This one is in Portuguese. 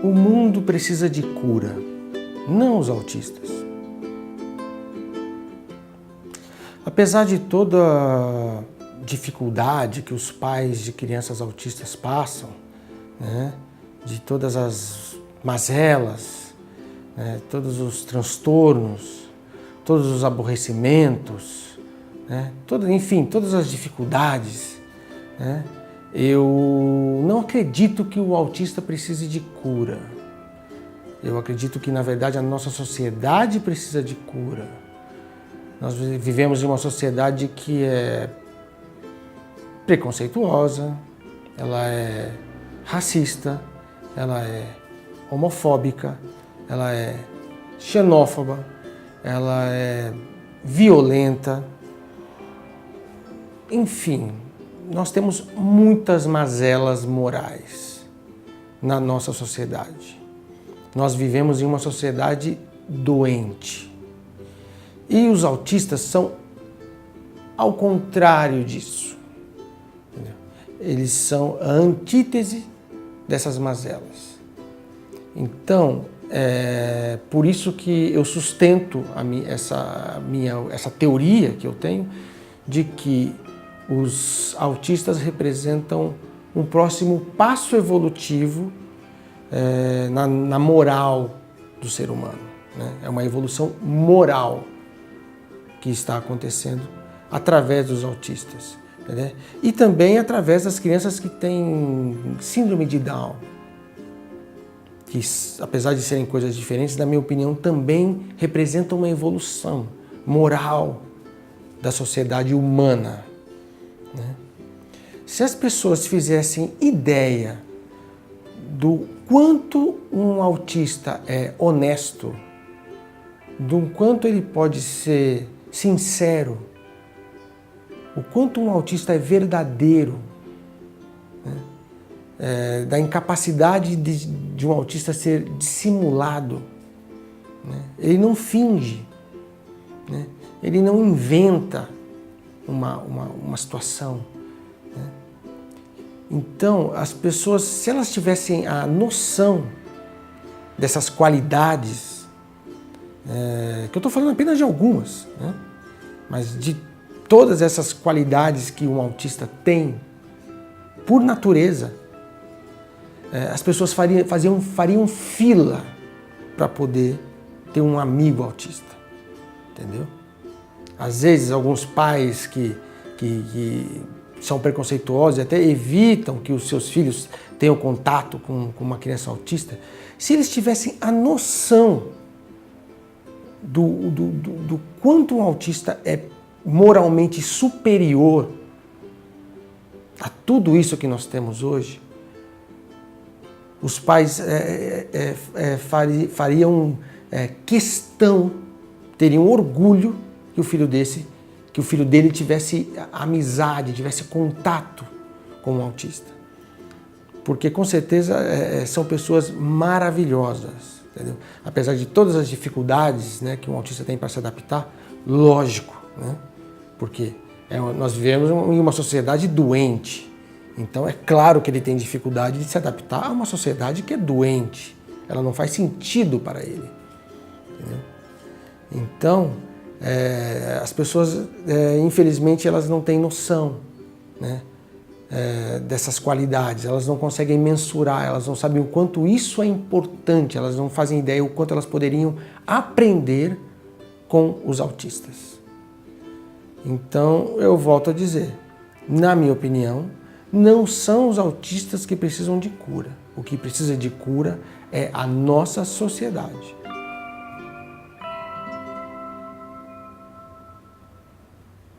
O mundo precisa de cura, não os autistas. Apesar de toda a dificuldade que os pais de crianças autistas passam, né, de todas as mazelas, né, todos os transtornos, todos os aborrecimentos, né, enfim, todas as dificuldades, né, eu não acredito que o autista precise de cura. Eu acredito que, na verdade, a nossa sociedade precisa de cura. Nós vivemos em uma sociedade que é preconceituosa, ela é racista, ela é homofóbica, ela é xenófoba, ela é violenta. Enfim, nós temos muitas mazelas morais na nossa sociedade. Nós vivemos em uma sociedade doente. E os autistas são ao contrário disso. Entendeu? Eles são a antítese dessas mazelas. Então, é por isso que eu sustento essa teoria que eu tenho de que os autistas representam um próximo passo evolutivo na moral do ser humano. Né? É uma evolução moral que está acontecendo através dos autistas. Né? E também através das crianças que têm síndrome de Down, que, apesar de serem coisas diferentes, na minha opinião, também representam uma evolução moral da sociedade humana. Né? Se as pessoas fizessem ideia do quanto um autista é honesto, do quanto ele pode ser sincero, o quanto um autista é verdadeiro, né? Da incapacidade de um autista ser dissimulado, né? Ele não finge, né? Ele não inventa uma situação. Né? Então, as pessoas, se elas tivessem a noção dessas qualidades, que eu estou falando apenas de algumas, né? Mas de todas essas qualidades que um autista tem, por natureza, as pessoas fariam fila para poder ter um amigo autista, entendeu? Às vezes, alguns pais que são preconceituosos e até evitam que os seus filhos tenham contato com uma criança autista, se eles tivessem a noção do quanto um autista é moralmente superior a tudo isso que nós temos hoje, os pais fariam questão, teriam orgulho que o filho dele tivesse amizade, tivesse contato com um autista. Porque com certeza são pessoas maravilhosas. Entendeu? Apesar de todas as dificuldades, né, que um autista tem para se adaptar, lógico, né? Porque nós vivemos em uma sociedade doente, então é claro que ele tem dificuldade de se adaptar a uma sociedade que é doente, ela não faz sentido para ele. Entendeu? Então, as pessoas, infelizmente, elas não têm noção, né, dessas qualidades, elas não conseguem mensurar, elas não sabem o quanto isso é importante, elas não fazem ideia o quanto elas poderiam aprender com os autistas. Então, eu volto a dizer, na minha opinião, não são os autistas que precisam de cura. O que precisa de cura é a nossa sociedade.